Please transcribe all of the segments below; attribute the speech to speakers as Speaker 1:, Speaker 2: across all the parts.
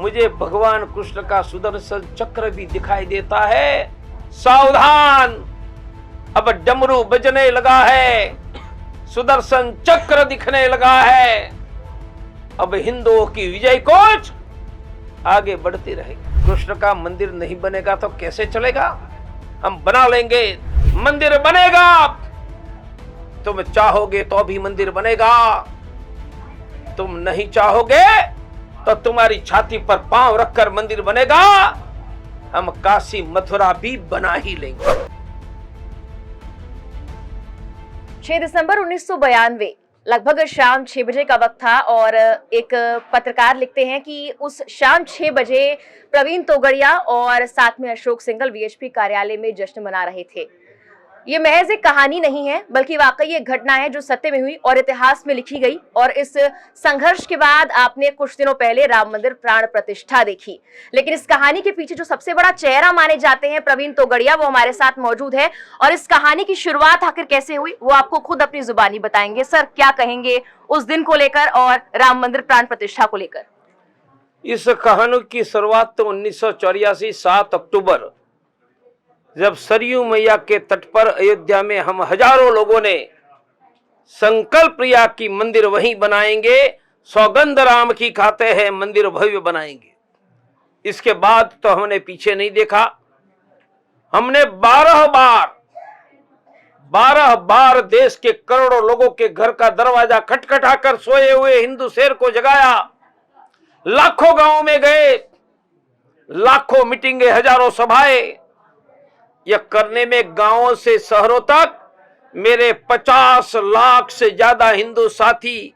Speaker 1: मुझे भगवान कृष्ण का सुदर्शन चक्र भी दिखाई देता है। सावधान, अब डमरू बजने लगा है, सुदर्शन चक्र दिखने लगा है। अब हिंदुओं की विजय कोच आगे बढ़ती रहेगी। कृष्ण का मंदिर नहीं बनेगा तो कैसे चलेगा? हम बना लेंगे, मंदिर बनेगा। तुम चाहोगे तो भी मंदिर बनेगा, तुम नहीं चाहोगे तो तुम्हारी छाती पर पांव रखकर मंदिर बनेगा। हम काशी मथुरा भी बना ही लेंगे।
Speaker 2: 6 दिसंबर 1992 लगभग शाम 6 बजे का वक्त था और एक पत्रकार लिखते हैं कि उस शाम 6 बजे प्रवीण तोगड़िया और साथ में अशोक सिंघल वीएचपी कार्यालय में जश्न मना रहे थे। ये महज एक कहानी नहीं है, बल्कि वाकई एक घटना है जो सत्य में हुई और इतिहास में लिखी गई। और इस संघर्ष के बाद आपने कुछ दिनों पहले राम मंदिर प्राण प्रतिष्ठा देखी, लेकिन इस कहानी के पीछे जो सबसे बड़ा चेहरा माने जाते हैं प्रवीण तोगड़िया, वो हमारे साथ मौजूद है। और इस कहानी की शुरुआत आखिर कैसे हुई वो आपको खुद अपनी जुबानी बताएंगे। सर, क्या कहेंगे उस दिन को लेकर और राम मंदिर प्राण प्रतिष्ठा को लेकर?
Speaker 1: इस कहानी की शुरुआत तो 1984 7 अक्टूबर, जब सरयू मैया के तट पर अयोध्या में हम हजारों लोगों ने संकल्प लिया कि मंदिर वहीं बनाएंगे, सौगंध राम की खाते हैं, मंदिर भव्य बनाएंगे। इसके बाद तो हमने पीछे नहीं देखा। हमने 12 बार देश के करोड़ों लोगों के घर का दरवाजा खटखटाकर सोए हुए हिंदू शेर को जगाया। लाखों गांवों में गए, लाखों मीटिंगें, हजारों सभाएं। यह करने में गांवों से शहरों तक मेरे 50 लाख से ज्यादा हिंदू साथी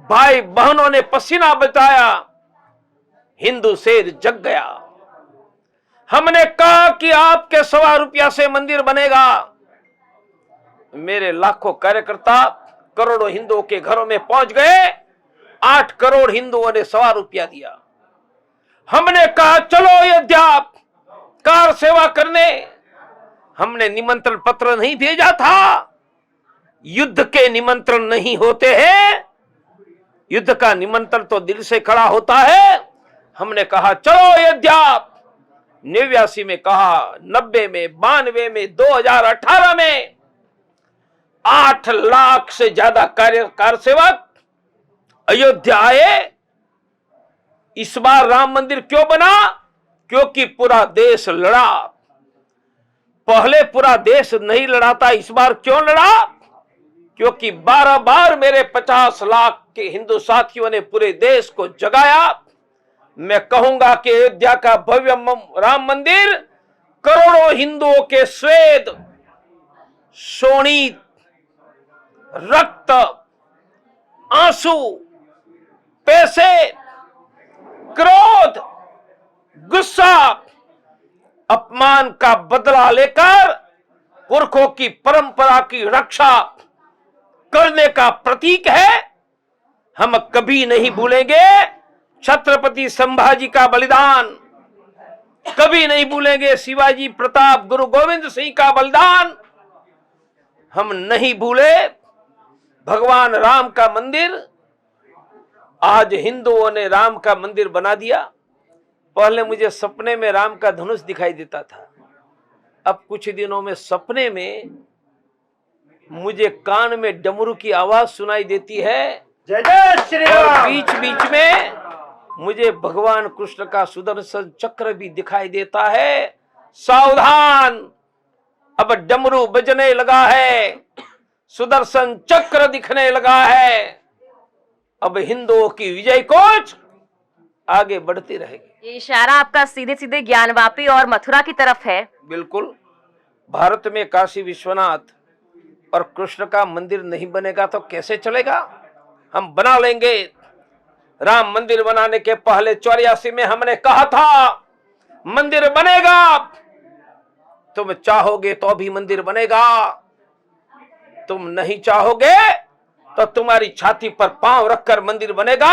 Speaker 1: भाई बहनों ने पसीना बचाया। हिंदू शेर जग गया। हमने कहा कि आपके ₹1.25 से मंदिर बनेगा। मेरे लाखों कार्यकर्ता करोड़ों हिंदुओं के घरों में पहुंच गए। 8 करोड़ हिंदुओं ने ₹1.25 दिया। हमने कहा चलो अयोध्या कार सेवा करने। हमने निमंत्रण पत्र नहीं भेजा था। युद्ध के निमंत्रण नहीं होते हैं, युद्ध का निमंत्रण तो दिल से खड़ा होता है। हमने कहा चलो अयोध्या। 89 में कहा, 90 में, 92 में, 2018 में 8 लाख से ज्यादा कार सेवक अयोध्या आए। इस बार राम मंदिर क्यों बना? क्योंकि पूरा देश लड़ा। पहले पूरा देश नहीं लड़ा था, इस बार क्यों लड़ा? क्योंकि 12 बार मेरे 50 लाख के हिंदू साथियों ने पूरे देश को जगाया। मैं कहूंगा कि अयोध्या का भव्य राम मंदिर करोड़ों हिंदुओं के स्वेद, शोणित, रक्त, आंसू, पैसे, क्रोध, गुस्सा, अपमान का बदला लेकर पुरखों की परंपरा की रक्षा करने का प्रतीक है। हम कभी नहीं भूलेंगे छत्रपति संभाजी का बलिदान, कभी नहीं भूलेंगे शिवाजी प्रताप, गुरु गोविंद सिंह का बलिदान। हम नहीं भूले भगवान राम का मंदिर। आज हिंदुओं ने राम का मंदिर बना दिया। पहले मुझे सपने में राम का धनुष दिखाई देता था, अब कुछ दिनों में सपने में मुझे कान में डमरू की आवाज सुनाई देती है।
Speaker 3: जय जय श्री राम।
Speaker 1: बीच बीच में मुझे भगवान कृष्ण का सुदर्शन चक्र भी दिखाई देता है। सावधान, अब डमरू बजने लगा है, सुदर्शन चक्र दिखने लगा है। अब हिंदुओं की विजय कोच आगे बढ़ती रहेगी।
Speaker 2: ये इशारा आपका सीधे सीधे ज्ञानवापी और मथुरा की तरफ है।
Speaker 1: बिल्कुल। भारत में काशी विश्वनाथ और कृष्ण का मंदिर नहीं बनेगा तो कैसे चलेगा? हम बना लेंगे। राम मंदिर बनाने के पहले 84 में हमने कहा था मंदिर बनेगा। तुम चाहोगे तो भी मंदिर बनेगा, तुम नहीं चाहोगे तो तुम्हारी छाती पर पांव रखकर मंदिर बनेगा।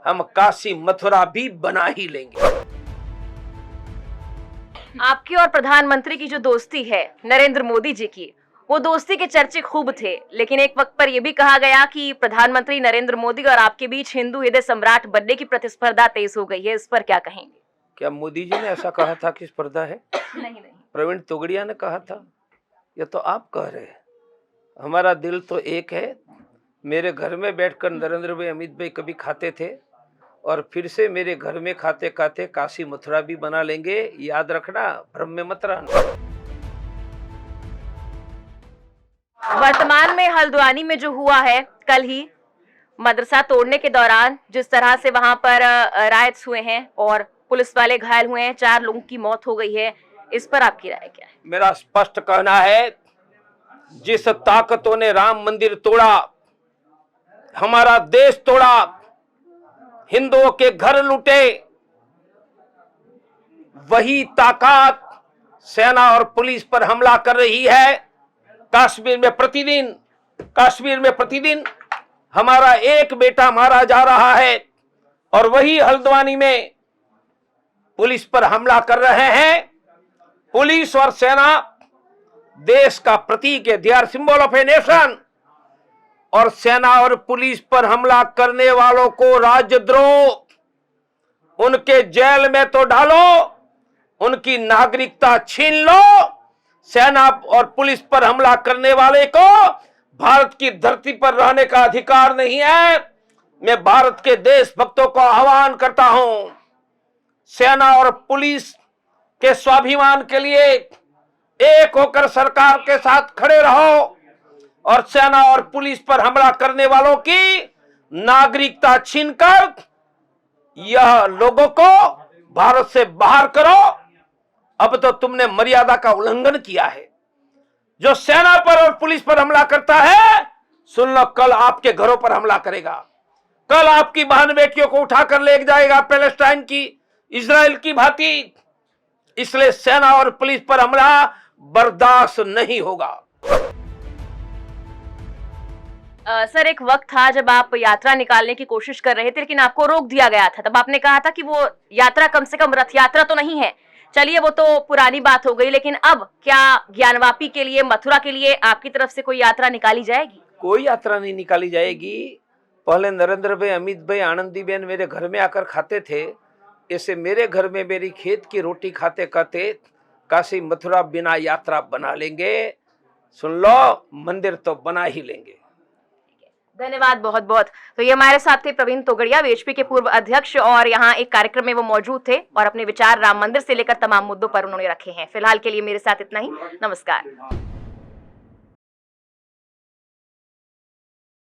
Speaker 1: हम काशी मथुरा भी बना ही लेंगे।
Speaker 2: आपकी और प्रधानमंत्री की जो दोस्ती है नरेंद्र मोदी जी की, वो दोस्ती के चर्चे खूब थे, लेकिन एक वक्त पर यह भी कहा गया कि प्रधानमंत्री नरेंद्र मोदी और आपके बीच हिंदू हृदय सम्राट बनने की प्रतिस्पर्धा तेज हो गई है। इस पर क्या कहेंगे?
Speaker 1: क्या मोदी जी ने ऐसा कहा था कि स्पर्धा है?
Speaker 2: नहीं,
Speaker 1: प्रवीण तोगड़िया ने कहा था? ये तो आप कह रहे हैं। हमारा दिल तो एक है। मेरे घर में बैठकर नरेंद्र भाई, अमित भाई कभी खाते थे और फिर से मेरे घर में खाते खाते काशी मथुरा भी बना लेंगे। याद रखना, भ्रम में मत रहना।
Speaker 2: वर्तमान में हल्द्वानी में जो हुआ है, कल ही मदरसा तोड़ने के दौरान जिस तरह से वहां पर रायट्स हुए हैं और पुलिस वाले घायल हुए हैं, 4 लोगों की मौत हो गई है, इस पर आपकी राय क्या है?
Speaker 1: मेरा स्पष्ट कहना है, जिस ताकतों ने राम मंदिर तोड़ा, हमारा देश तोड़ा, हिंदुओं के घर लूटे, वही ताकत सेना और पुलिस पर हमला कर रही है। कश्मीर में प्रतिदिन हमारा एक बेटा मारा जा रहा है और वही हल्द्वानी में पुलिस पर हमला कर रहे हैं। पुलिस और सेना देश का प्रतीक है, they are symbol of a nation. और सेना और पुलिस पर हमला करने वालों को राजद्रोह, उनके जेल में तो डालो, उनकी नागरिकता छीन लो। सेना और पुलिस पर हमला करने वाले को भारत की धरती पर रहने का अधिकार नहीं है। मैं भारत के देशभक्तों को आह्वान करता हूं, सेना और पुलिस के स्वाभिमान के लिए एक होकर सरकार के साथ खड़े रहो और सेना और पुलिस पर हमला करने वालों की नागरिकता छीनकर यह लोगों को भारत से बाहर करो। अब तो तुमने मर्यादा का उल्लंघन किया है। जो सेना पर और पुलिस पर हमला करता है, सुन लो, कल आपके घरों पर हमला करेगा। कल आपकी बहन बेटियों को उठाकर ले जाएगा पैलेस्टाइन की, इजराइल की भांति। इसलिए सेना और पुलिस पर हमला बर्दाश्त नहीं होगा।
Speaker 2: सर, एक वक्त था जब आप यात्रा निकालने की कोशिश कर रहे थे, लेकिन आपको रोक दिया गया था। तब आपने कहा था कि वो यात्रा कम से कम रथ यात्रा तो नहीं है। चलिए, वो तो पुरानी बात हो गई, लेकिन अब क्या ज्ञानवापी के लिए, मथुरा के लिए आपकी तरफ से कोई यात्रा निकाली जाएगी?
Speaker 1: कोई यात्रा नहीं निकाली जाएगी। पहले नरेंद्र भाई, अमित भाई, आनंदी बहन मेरे घर में आकर खाते थे। ऐसे मेरे घर में मेरी खेत की रोटी खाते खाते काशी मथुरा बिना यात्रा बना लेंगे। सुन लो, मंदिर तो बना ही लेंगे।
Speaker 2: धन्यवाद बहुत बहुत। तो ये हमारे साथ थे प्रवीण तोगड़िया, वीएचपी के पूर्व अध्यक्ष, और यहाँ एक कार्यक्रम में वो मौजूद थे और अपने विचार राम मंदिर से लेकर तमाम मुद्दों पर उन्होंने रखे हैं। फिलहाल के लिए मेरे साथ इतना ही। नमस्कार।